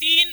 3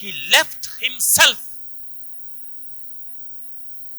He left himself,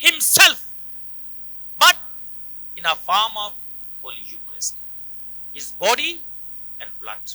himself, but in a form of Holy Eucharist, his body and blood.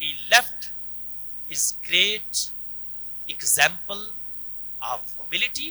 He left his great example of humility,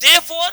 Therefore,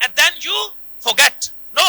and then you forget. No,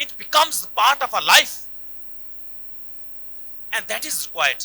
It becomes the part of our life and that is required.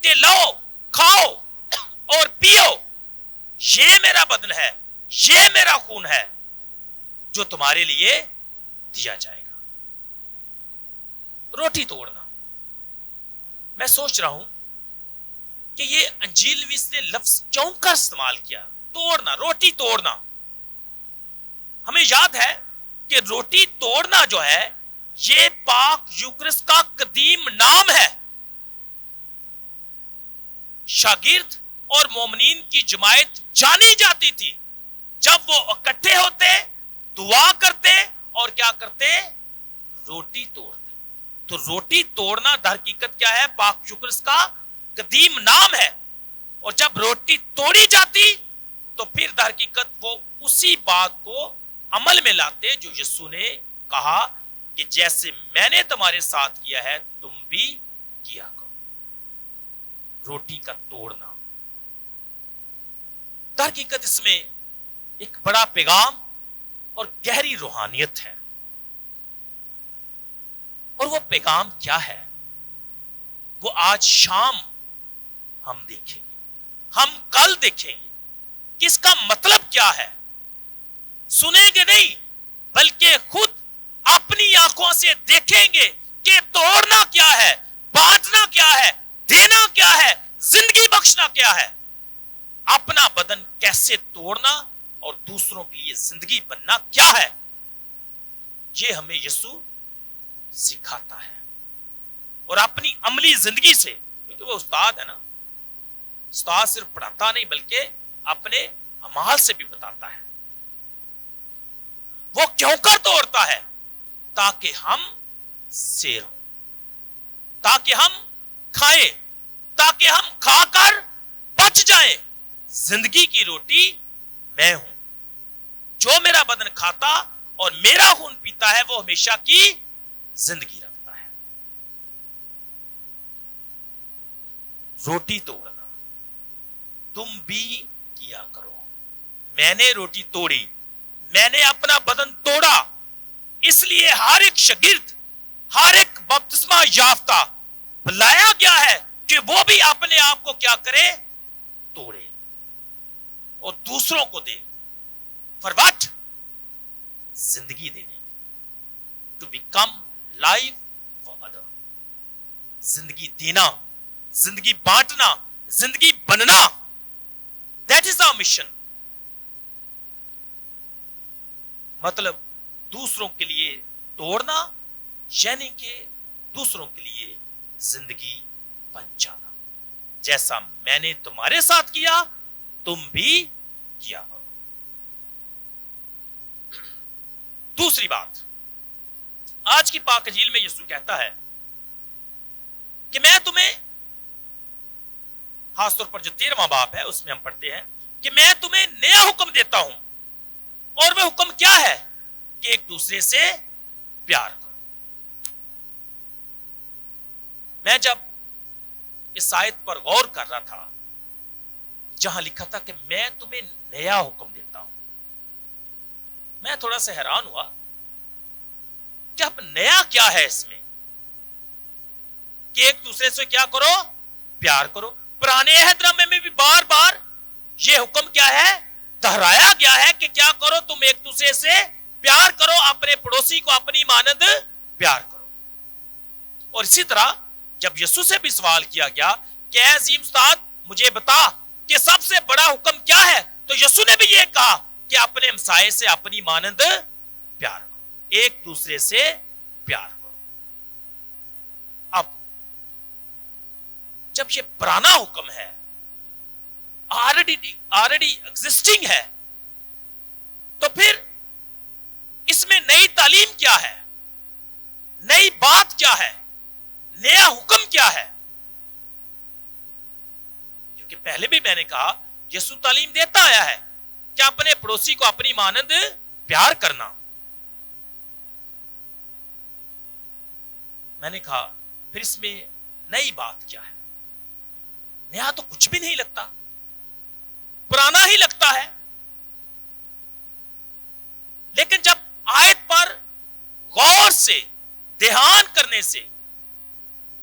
کہ لو کھاؤ اور پیو، یہ میرا بدن ہے، یہ میرا خون ہے جو تمہارے لیے دیا جائے گا۔ روٹی توڑنا، میں سوچ رہا ہوں کہ یہ انجیل میں اس نے لفظ کیوں کر استعمال کیا؟ توڑنا، روٹی توڑنا۔ ہمیں یاد ہے کہ روٹی توڑنا جو ہے یہ پاک یوکرس کا قدیم نام ہے۔ شاگرد اور مومنین کی جماعت جانی جاتی تھی جب وہ اکٹھے ہوتے، دعا کرتے اور کیا کرتے؟ روٹی توڑتے۔ تو روٹی توڑنا در حقیقت کیا ہے؟ پاک یوکرس کا قدیم نام ہے۔ اور جب روٹی توڑی جاتی تو پھر در حقیقت وہ اسی بات کو عمل میں لاتے جو یسوع نے کہا کہ جیسے میں نے تمہارے ساتھ کیا ہے تم بھی کیا کرو۔ روٹی کا توڑنا، در حقیقت اس میں ایک بڑا پیغام اور گہری روحانیت ہے۔ اور وہ پیغام کیا ہے؟ وہ آج شام ہم دیکھیں گے، ہم کل دیکھیں گے کہ اس کا مطلب کیا ہے۔ سنیں گے نہیں بلکہ خود اپنی آنکھوں سے دیکھیں گے کہ توڑنا کیا ہے، بانٹنا کیا ہے، دینا کیا ہے، زندگی بخشنا کیا ہے، اپنا بدن کیسے توڑنا اور دوسروں کے لیے زندگی بننا کیا ہے۔ یہ ہمیں یسوع سکھاتا ہے اور اپنی عملی زندگی سے، کیونکہ وہ استاد ہے نا، استاد صرف پڑھاتا نہیں بلکہ اپنے اعمال سے بھی بتاتا ہے۔ وہ کیوں کر توڑتا ہے؟ تاکہ ہم سیر ہوں، تاکہ ہم کھائیں، تاکہ ہم کھا کر بچ جائیں۔ زندگی کی روٹی میں ہوں، جو میرا بدن کھاتا اور میرا خون پیتا ہے وہ ہمیشہ کی زندگی رکھتا ہے۔ روٹی توڑنا، تم بھی کیا کرو۔ میں نے روٹی توڑی، میں نے اپنا بدن توڑا، اس لیے ہر ایک شاگرد، ہر ایک بپتسمہ یافتہ بلایا گیا ہے کہ وہ بھی اپنے آپ کو کیا کرے؟ توڑے اور دوسروں کو دے۔ For what؟ زندگی دینے، to become life for other۔ زندگی دینا، زندگی بانٹنا، زندگی بننا، that is our mission۔ مطلب دوسروں کے لیے توڑنا یعنی کہ دوسروں کے لیے زندگی بن جانا۔ جیسا میں نے تمہارے ساتھ کیا تم بھی کیا کرو۔ دوسری بات، آج کی پاک انجیل میں یسوع کہتا ہے کہ میں تمہیں، خاص طور پر جو 13واں باب ہے اس میں ہم پڑھتے ہیں کہ میں تمہیں نیا حکم دیتا ہوں، اور وہ حکم کیا ہے؟ کہ ایک دوسرے سے پیار کرو۔ میں جب اس آیت پر غور کر رہا تھا جہاں لکھا تھا کہ میں تمہیں نیا حکم دیتا ہوں، میں تھوڑا سا حیران ہوا کہ اب نیا کیا ہے اس میں؟ کہ ایک دوسرے سے کیا کرو؟ پیار کرو۔ پرانے عہد نامے میں بھی بار بار یہ حکم کیا ہے؟ دہرایا گیا ہے کہ کیا کرو؟ تم ایک دوسرے سے پیار کرو، اپنے پڑوسی کو اپنی مانند پیار کرو۔ اور اسی طرح جب یسوع سے بھی سوال کیا گیا کہ اے عظیم استاد مجھے بتا کہ سب سے بڑا حکم کیا ہے، تو یسوع نے بھی یہ کہا کہ اپنے ہمسائے سے اپنی مانند پیار کرو، ایک دوسرے سے پیار کرو۔ اب جب یہ پرانا حکم ہے، آلریڈی ایگزسٹنگ ہے، تو پھر اس میں نئی تعلیم کیا ہے؟ نئی بات کیا ہے؟ نیا حکم کیا ہے؟ کیونکہ پہلے بھی میں نے کہا یسوع تعلیم دیتا آیا ہے کہ اپنے پڑوسی کو اپنی مانند پیار کرنا۔ میں نے کہا پھر اس میں نئی بات کیا ہے؟ نیا تو کچھ بھی نہیں لگتا، پرانا ہی لگتا ہے۔ لیکن جب آیت پر غور سے دھیان کرنے سے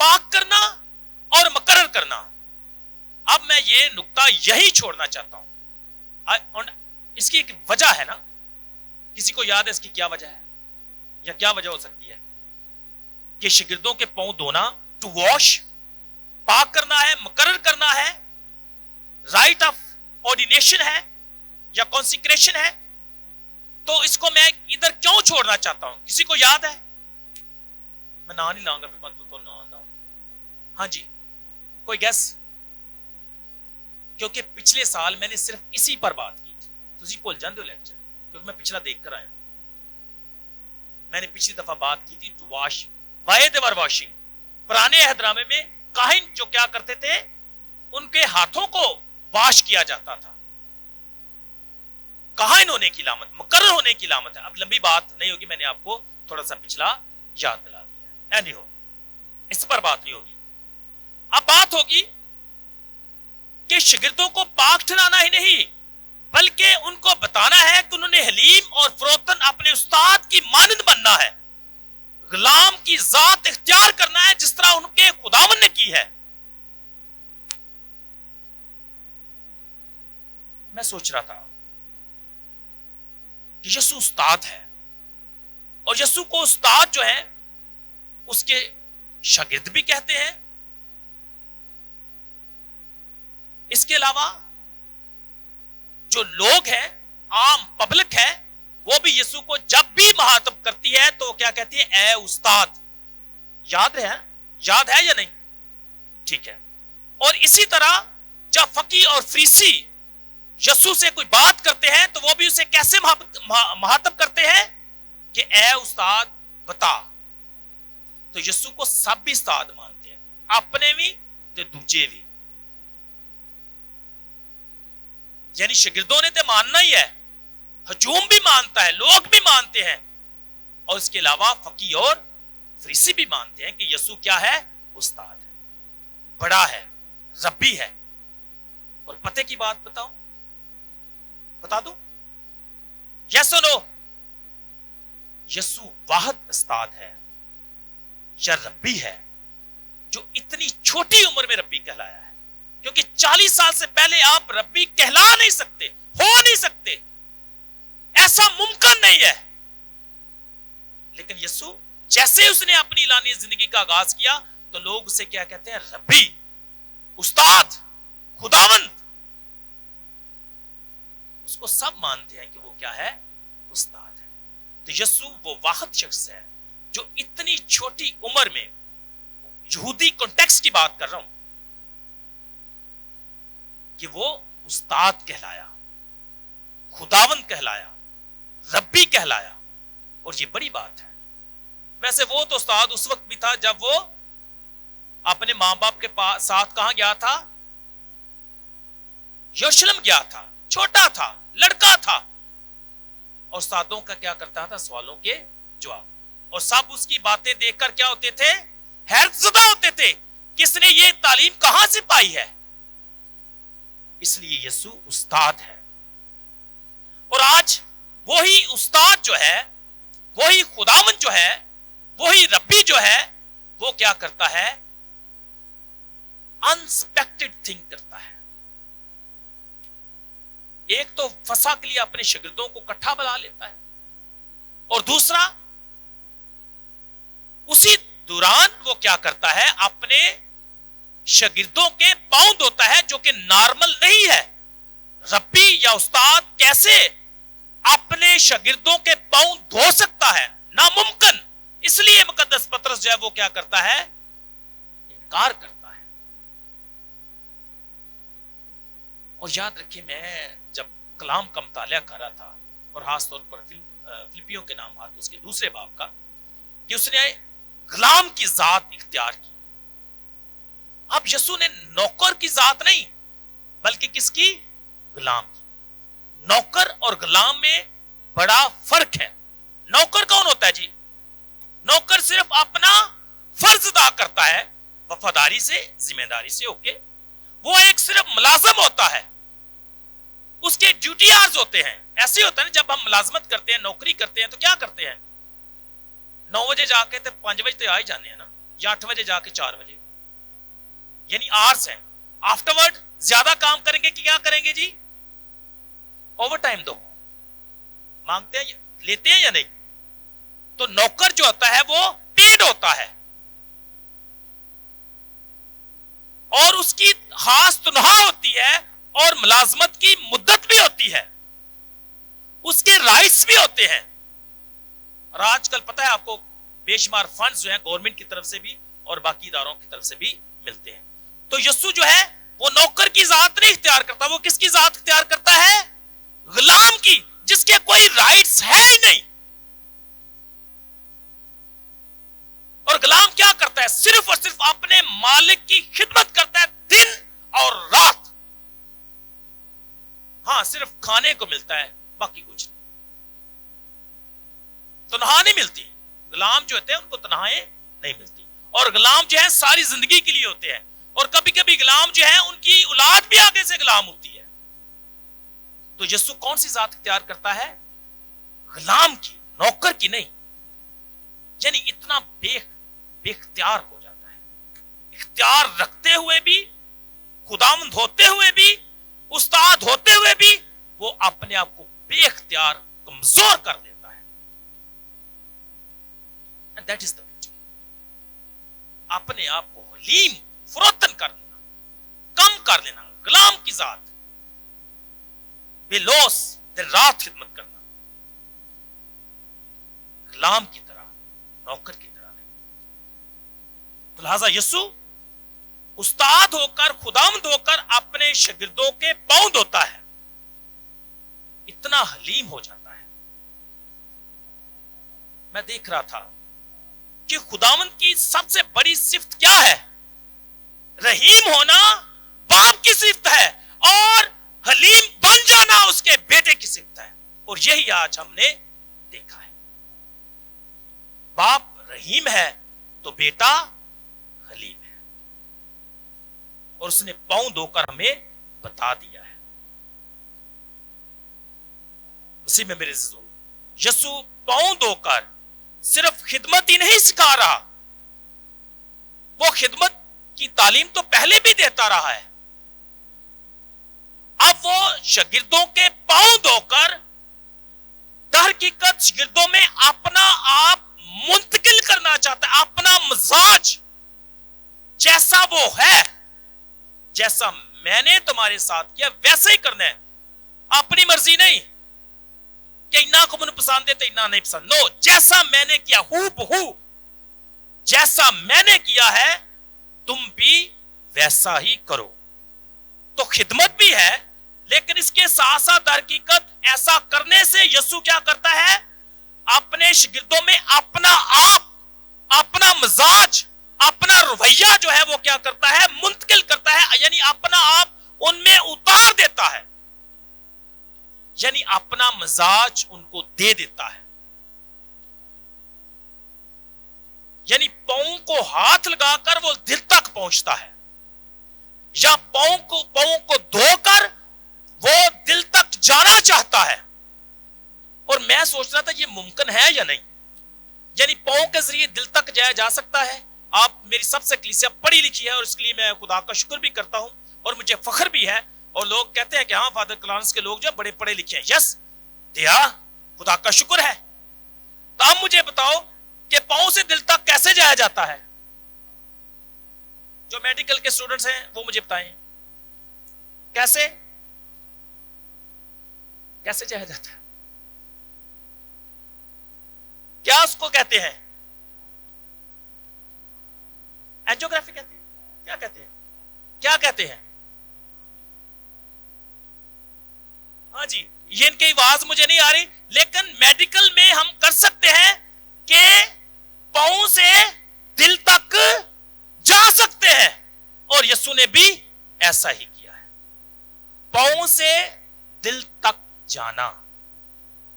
پاک کرنا اور مقرر کرنا. اب میں یہ نقطہ یہی چھوڑنا چاہتا ہوں. اس کی ایک وجہ ہے نا, کسی کو یاد ہے اس کی کیا وجہ ہے یا کیا وجہ ہو سکتی ہے؟ کہ شاگردوں کے پاؤں دھونا, ٹو واش, پاک کرنا ہے, مقرر کرنا ہے, رائٹ آف آرڈینیشن ہے یا کانسیکریشن ہے. تو اس کو میں ادھر کیوں چھوڑنا چاہتا ہوں؟ کسی کو یاد ہے؟ میں نام نہیں لاؤں گا پھر تو نام. ہاں جی, کوئی گیس؟ کیونکہ پچھلے سال میں نے صرف اسی پر بات کی تھی. تسی بھول جاندے ہو لیکچر, کیونکہ میں پچھلا دیکھ کر آیا ہوں. میں نے پچھلی دفعہ بات کی تھی ٹو واش, بائی دیور واشنگ. پرانے عہد نامے میں کاہن جو کیا کرتے تھے, ان کے ہاتھوں کو واش کیا جاتا تھا. کاہن ہونے کی علامت, مقرر ہونے کی علامت ہے. اب لمبی بات نہیں ہوگی, میں نے آپ کو تھوڑا سا پچھلا یاد دلا دیا. اینی ہو, اس پر بات نہیں ہوگی. اب بات ہوگی کہ شاگردوں کو پاک ٹھہرانا ہی نہیں, بلکہ ان کو بتانا ہے کہ انہوں نے حلیم اور فروتن اپنے استاد کی مانند بننا ہے, غلام کی ذات اختیار کرنا ہے جس طرح ان کے خداوند نے کی ہے. میں سوچ رہا تھا کہ یسوع استاد ہے, اور یسوع کو استاد جو ہے اس کے شاگرد بھی کہتے ہیں. اس کے علاوہ جو لوگ ہیں, عام پبلک ہے, وہ بھی یسوع کو جب بھی مخاطب کرتی ہے تو کیا کہتی ہے؟ اے استاد. یاد ہے یا نہیں؟ ٹھیک ہے. اور اسی طرح جب فقی اور فریسی یسوع سے کوئی بات کرتے ہیں تو وہ بھی اسے کیسے مخاطب کرتے ہیں کہ اے استاد بتا. تو یسوع کو سب بھی استاد مانتے ہیں, اپنے بھی تے دوجے بھی. یعنی شاگردوں نے تو ماننا ہی ہے, ہجوم بھی مانتا ہے, لوگ بھی مانتے ہیں, اور اس کے علاوہ فقی اور فریسی بھی مانتے ہیں کہ یسوع کیا ہے؟ استاد ہے, بڑا ہے, ربی ہے. اور پتے کی بات بتا دو, یس اور نو, یسوع واحد استاد ہے یا ربی ہے جو اتنی چھوٹی عمر میں ربی کہلایا ہے. کیونکہ 40 سال سے پہلے آپ ربی کہلا نہیں سکتے, ہو نہیں سکتے, ایسا ممکن نہیں ہے. لیکن یسوع جیسے اس نے اپنی اعلانیہ زندگی کا آغاز کیا تو لوگ اسے کیا کہتے ہیں؟ ربی, استاد, خداوند. اس کو سب مانتے ہیں کہ وہ کیا ہے؟ استاد ہے. تو یسوع وہ واحد شخص ہے جو اتنی چھوٹی عمر میں, یہودی کانٹیکسٹ کی بات کر رہا ہوں, کہ وہ استاد کہلایا, خداوند کہلایا, ربی کہلایا. اور یہ بڑی بات ہے. ویسے وہ تو استاد اس وقت بھی تھا جب وہ اپنے ماں باپ کے ساتھ کہاں گیا تھا؟ یروشلم گیا تھا, چھوٹا تھا, لڑکا تھا, اور استادوں کا کیا کرتا تھا؟ سوالوں کے جواب. اور سب اس کی باتیں دیکھ کر کیا ہوتے تھے؟ حیرت زدہ ہوتے تھے, کس نے یہ تعلیم کہاں سے پائی ہے؟ اس لیے یسوع استاد ہے. اور آج وہی استاد جو ہے, وہی خداوند جو ہے, وہی ربی جو ہے, وہ کیا کرتا ہے؟ انسپیکٹڈ تھنگ کرتا ہے. ایک تو فسا کے لیے اپنے شاگردوں کو اکٹھا بلا لیتا ہے, اور دوسرا اسی دوران وہ کیا کرتا ہے؟ اپنے شاگردوں کے پاؤں دھوتا ہے, جو کہ نارمل نہیں ہے. ربی یا استاد کیسے اپنے شاگردوں کے پاؤں دھو سکتا ہے؟ ناممکن. اس لیے مقدس پطرس جو ہے وہ کیا کرتا ہے؟ انکار کرتا ہے. اور یاد رکھیں, میں جب کلام کا مطالعہ کر رہا تھا, اور خاص طور پر فلپیوں کے نام ہاتھ اس کے دوسرے باب کا, کہ اس نے غلام کی ذات اختیار کی. اب یسوع نے نوکر کی ذات نہیں, بلکہ کس کی؟ غلام کی. نوکر اور غلام میں بڑا فرق ہے. نوکر کون ہوتا ہے جی؟ نوکر صرف اپنا فرض ادا کرتا ہے, وفاداری سے, ذمہ داری سے. اوکے, وہ ایک صرف ملازم ہوتا ہے, اس کے ڈیوٹی آرز ہوتے ہیں. ایسے ہوتا ہے نا, جب ہم ملازمت کرتے ہیں, نوکری کرتے ہیں, تو کیا کرتے ہیں؟ 9 بجے جا کے 5 بجے تو آ ہی جانے ہیں نا, یا 8 بجے جا کے 4 بجے، یعنی آرز ہیں. آفٹر ورڈ زیادہ کام کریں گے کہ کیا کریں گے جی؟ اوور ٹائم دو. مانگتے ہیں لیتے ہیں یا نہیں؟ تو نوکر جو ہوتا ہے وہ پیڈ ہوتا ہے اور اس کی خاص تنخواہ ہوتی ہے اور ملازمت کی مدت بھی ہوتی ہے، اس کے رائٹس بھی ہوتے ہیں. اور آج کل پتہ ہے آپ کو بے شمار فنڈز جو ہیں گورنمنٹ کی طرف سے بھی اور باقی اداروں کی طرف سے بھی ملتے ہیں. تو یسوع جو ہے وہ نوکر کی ذات نہیں اختیار کرتا، وہ کس کی ذات اختیار کرتا ہے؟ غلام کی، جس کے کوئی رائٹس ہے ہی نہیں. اور غلام کیا کرتا ہے؟ صرف اور صرف اپنے مالک کی خدمت کرتا ہے دن اور رات. ہاں صرف کھانے کو ملتا ہے، باقی کچھ نہیں. تنخواہ نہیں ملتی. غلام جو ہوتے ہیں ان کو تنخواہیں نہیں ملتی، اور غلام جو ہے ساری زندگی کے لیے ہوتے ہیں. اور کبھی کبھی غلام جو ہے ان کی اولاد بھی آگے سے غلام ہوتی ہے. تو یسوع کون سی ذات اختیار کرتا ہے؟ غلام کی، نوکر کی نہیں. یعنی اتنا بے اختیار ہو جاتا ہے، اختیار رکھتے ہوئے بھی، خداوند ہوتے ہوئے بھی، استاد ہوتے ہوئے بھی وہ اپنے آپ کو بے اختیار کمزور کر دیتا ہے. And that is the beauty. اپنے آپ کو حلیم فروتن کر لینا، کم کر لینا، غلام کی ذات، بے لوث دن رات خدمت کرنا، غلام کی طرح، نوکر کی طرح نہیں. تو لہذا یسوع استاد ہو کر، خداوند ہو کر اپنے شاگردوں کے پاؤں دھوتا ہے. اتنا حلیم ہو جاتا ہے. میں دیکھ رہا تھا کہ خداوند کی سب سے بڑی صفت کیا ہے؟ رحیم ہونا باپ کی صفت ہے، اور حلیم بن جانا اس کے بیٹے کی صفت ہے. اور یہی آج ہم نے دیکھا ہے. باپ رحیم ہے تو بیٹا حلیم ہے، اور اس نے پاؤں دھو کر ہمیں بتا دیا ہے. مسیح میں میرے عزیزو، یسوع پاؤں دھو کر صرف خدمت ہی نہیں سکھا رہا، وہ خدمت کی تعلیم تو پہلے بھی دیتا رہا ہے. اب وہ شاگردوں کے پاؤں دھو کر در حقیقت شاگردوں میں اپنا آپ منتقل کرنا چاہتا ہے. اپنا مزاج جیسا وہ ہے، جیسا میں نے تمہارے ساتھ کیا ویسے ہی کرنا ہے. اپنی مرضی نہیں کہ اتنا کو من پسند ہے تو اتنا نہیں پسند. نو، جیسا میں نے کیا ہو بہو، جیسا میں نے کیا ہے تم بھی ویسا ہی کرو. تو خدمت بھی ہے، لیکن اس کے ساتھ ساتھ در حقیقت ایسا کرنے سے یسوع کیا کرتا ہے؟ اپنے شاگردوں میں اپنا آپ، اپنا مزاج، اپنا رویہ جو ہے وہ کیا کرتا ہے؟ منتقل کرتا ہے. یعنی اپنا آپ ان میں اتار دیتا ہے، یعنی اپنا مزاج ان کو دے دیتا ہے. یعنی پاؤں کو ہاتھ لگا کر وہ دل تک پہنچتا ہے، یا پاؤں کو دھو کر وہ دل تک جانا چاہتا ہے. اور میں سوچ رہا تھا یہ ممکن ہے یا نہیں. یعنی پاؤں کے ذریعے دل تک جایا جا سکتا ہے. آپ میری سب سے کلیسیا پڑھی لکھی ہے، اور اس کے لیے میں خدا کا شکر بھی کرتا ہوں اور مجھے فخر بھی ہے. اور لوگ کہتے ہیں کہ ہاں فادر کلارنس کے لوگ جو بڑے پڑھے لکھے ہیں. یس دیا، خدا کا شکر ہے. تو اب مجھے بتاؤ کہ پاؤں سے دل تک کیسے جایا جاتا ہے؟ جو میڈیکل کے اسٹوڈنٹس ہیں وہ مجھے بتائیں کیسے جایا جاتا ہے؟ کیا اس کو کہتے ہیں؟ اینجیوگرافی کہتے ہیں؟ کیا کہتے ہیں؟ ہاں جی، یہ ان کی آواز مجھے نہیں آ رہی، لیکن میڈیکل میں ہم کر سکتے ہیں کہ پاؤں سے دل تک جا سکتے ہیں. اور یسوع نے بھی ایسا ہی کیا ہے، پاؤں سے دل تک جانا.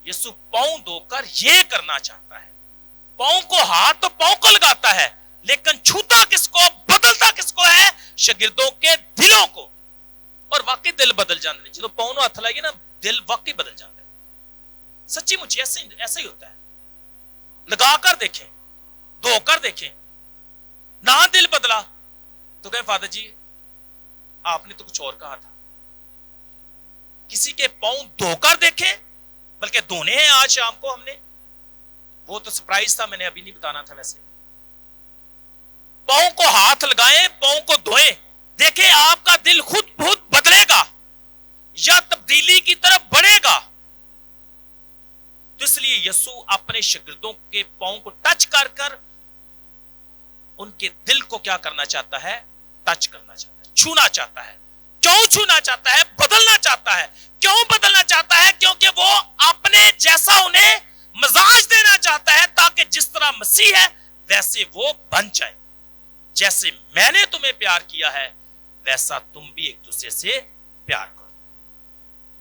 یسوع پاؤں دھو کر یہ کرنا چاہتا ہے. پاؤں کو ہاتھ تو پاؤں کو لگاتا ہے، لیکن چھوتا کس کو، بدلتا کس کو ہے؟ شاگردوں کے دلوں کو. اور واقعی دل بدل جانے جب پاؤں ہاتھ لائے نا، دل واقعی بدل جاتا ہے. سچی مجھے ایسا ہی ہوتا ہے. لگا کر دیکھیں، دھو کر دیکھیں. نہ دل بدلا. تو کہے فادر جی آپ نے تو کچھ اور کہا تھا. کسی کے پاؤں دھو کر دیکھیں, بلکہ دھونے ہیں آج شام کو ہم نے. وہ تو سرپرائز تھا, میں نے ابھی نہیں بتانا تھا. ویسے پاؤں کو ہاتھ لگائیں, پاؤں کو دھوئیں, دیکھیں آپ کا دل خود بہت بدلے گا یا تبدیلی کی طرف بڑھے گا. تو اس لیے یسوع اپنے شاگردوں کے پاؤں کو ٹچ کر کر ان کے دل کو کیا کرنا چاہتا ہے؟ ٹچ کرنا چاہتا ہے, چھونا چاہتا ہے. کیوں چھونا چاہتا ہے؟ بدلنا چاہتا ہے. کیوں بدلنا چاہتا ہے؟ کیونکہ وہ اپنے جیسا انہیں مزاج دینا چاہتا ہے, تاکہ جس طرح مسیح ہے ویسے وہ بن جائے. جیسے میں نے تمہیں پیار کیا ہے ویسا تم بھی ایک دوسرے سے پیار کرو.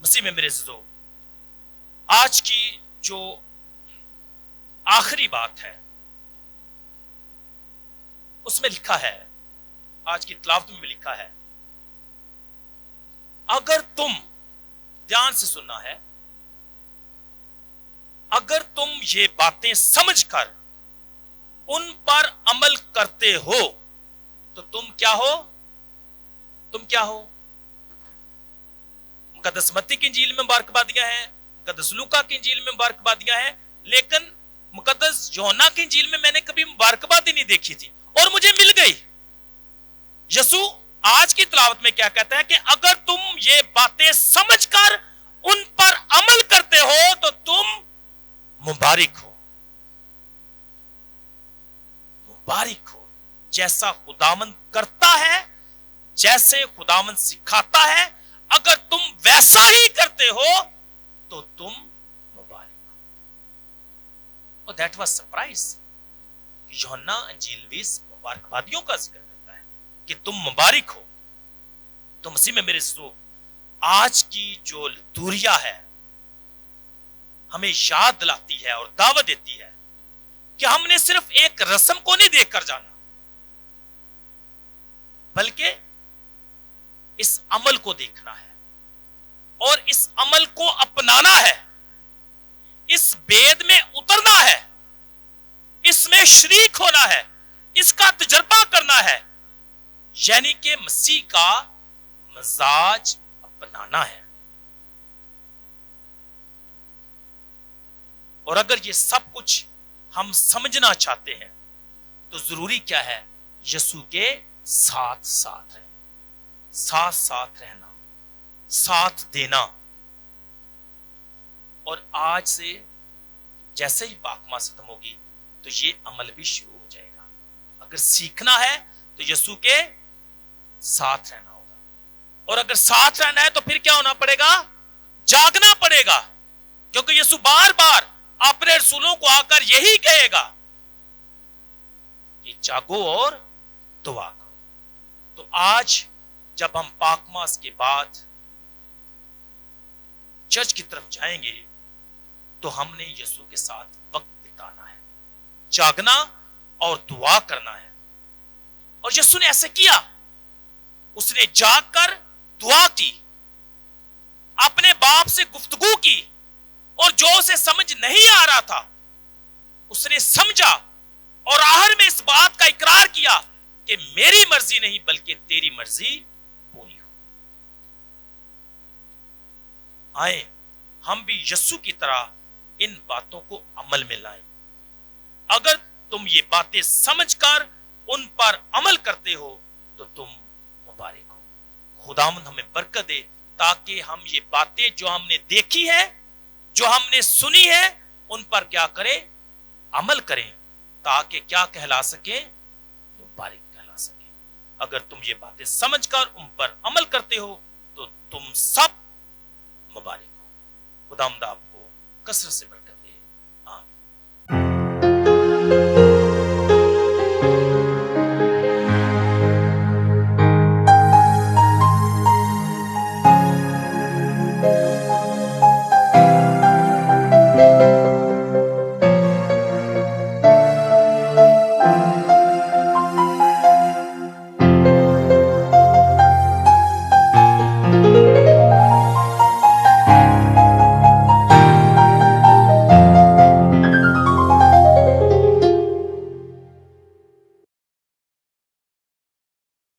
مسیح میں میرے عزیزو, آج کی جو آخری بات ہے اس میں لکھا ہے, آج کی تلاوت میں بھی لکھا ہے, اگر تم, دھیان سے سننا ہے, اگر تم یہ باتیں سمجھ کر ان پر عمل کرتے ہو تو تم کیا ہو؟ تم کیا ہو؟ مقدس متی کی انجیل میں مبارکبادیاں ہیں, مقدس لوکا کی انجیل میں مبارکبادیاں ہیں, لیکن مقدس یوحنا کی انجیل میں میں نے کبھی مبارکبادی نہیں دیکھی تھی اور مجھے مل گئی. یسوع آج کی تلاوت میں کیا کہتا ہے کہ اگر تم یہ باتیں سمجھ کر ان پر عمل کرتے ہو تو تم مبارک ہو. مبارک ہو. جیسا خداوند کرتا ہے, جیسے خداوند سکھاتا ہے, اگر تم ویسا ہی کرتے ہو تو تم مبارک ہو. اور دیٹ واز سرپرائز کہ یوحنا انجیلویس مبارکبادیوں کا ذکر کرتا ہے کہ تم مبارک ہو. تو مسیح میں میرے سو, آج کی جو لتوریا ہے ہمیں یاد دلاتی ہے اور دعوت دیتی ہے کہ ہم نے صرف ایک رسم کو نہیں دیکھ کر جانا, بلکہ اس عمل کو دیکھنا ہے اور اس عمل کو اپنانا ہے, اس بید میں اترنا ہے, اس میں شریک ہونا ہے, اس کا تجربہ کرنا ہے, یعنی کہ مسیح کا مزاج اپنانا ہے. اور اگر یہ سب کچھ ہم سمجھنا چاہتے ہیں تو ضروری کیا ہے؟ یسوع کے ساتھ ساتھ رہنا, ساتھ ساتھ رہنا, ساتھ دینا. اور آج سے جیسے ہی پاکماں ختم ہوگی تو یہ عمل بھی شروع ہو جائے گا. اگر سیکھنا ہے تو یسوع کے ساتھ رہنا ہوگا, اور اگر ساتھ رہنا ہے تو پھر کیا ہونا پڑے گا؟ جاگنا پڑے گا, کیونکہ یسوع بار بار اپنے رسولوں کو آ کر یہی کہے گا کہ جاگو اور دعا کرو. تو آج جب ہم پاکماس کے بعد چرچ کی طرف جائیں گے تو ہم نے یسوع کے ساتھ وقت بتانا ہے, جاگنا اور دعا کرنا ہے. اور یسوع نے ایسے کیا, اس نے جاگ کر دعا کی, اپنے باپ سے گفتگو کی, اور جو اسے سمجھ نہیں آ رہا تھا اس نے سمجھا, اور آخر میں اس بات کا اقرار کیا کہ میری مرضی نہیں بلکہ تیری مرضی پوری ہو. آئیں ہم بھی یسوع کی طرح ان باتوں کو عمل میں لائیں. اگر تم یہ باتیں سمجھ کر ان پر عمل کرتے ہو تو تم مبارک ہو. خداوند ہمیں برکت دے تاکہ ہم یہ باتیں جو ہم نے دیکھی ہے, جو ہم نے سنی ہے, ان پر کیا کریں؟ عمل کریں, تاکہ کیا کہلا سکیں؟ مبارک کہلا سکیں. اگر تم یہ باتیں سمجھ کر ان پر عمل کرتے ہو تو تم سب مبارک ہو. خداوند آپ کو کثرت سے